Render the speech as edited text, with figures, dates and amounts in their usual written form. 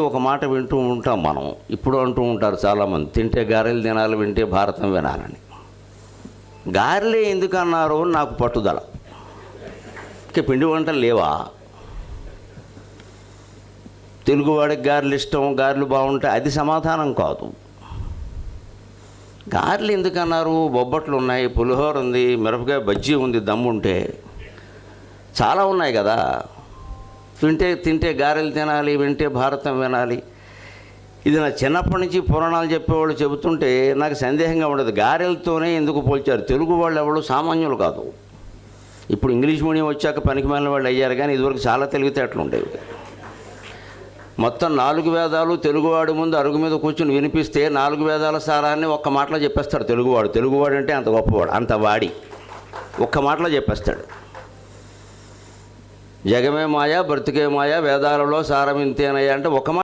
ఒక మాట వింటూ ఉంటాం మనం. ఇప్పుడు అంటూ ఉంటారు చాలామంది, తింటే గారెలు తినాలి, వింటే భారతం వినాలని. గారెలే ఎందుకు అన్నారు నాకు పట్టుదల. ఇక పిండి వంటలు లేవా? తెలుగువాడికి గారెలు ఇష్టం, గారెలు బాగుంటాయి, అది సమాధానం కాదు. గారెలు ఎందుకన్నారు? బొబ్బట్లు ఉన్నాయి, పులిహోర ఉంది, మిరపకాయ బజ్జీ ఉంది, దమ్ముంటే చాలా ఉన్నాయి కదా. తింటే గారెలు తినాలి, వింటే భారతం వినాలి. ఇది నా చిన్నప్పటి నుంచి పురాణాలు చెప్పేవాళ్ళు చెబుతుంటే నాకు సందేహంగా ఉండదు. గారెలతోనే ఎందుకు పోల్చారు? తెలుగు వాళ్ళు ఎవరు సామాన్యులు కాదు. ఇప్పుడు ఇంగ్లీష్ మీడియం వచ్చాక పనికిమాలిన వాళ్ళు అయ్యారు, కానీ ఇదివరకు చాలా తెలివితేటలు ఉండేవి. మొత్తం 4 వేదాలు తెలుగువాడి ముందు అరుగు మీద కూర్చుని వినిపిస్తే 4 వేదాల సారాన్ని ఒక్క మాటలో చెప్పేస్తాడు తెలుగువాడు. తెలుగువాడు అంటే అంత గొప్పవాడు, అంత వాడి ఒక్క మాటలో చెప్పేస్తాడు. జగమే మాయ, బ్రతుకే మాయ, వేదాలలో సారం ఇంతేనయ్యా అంటే ఒక మాట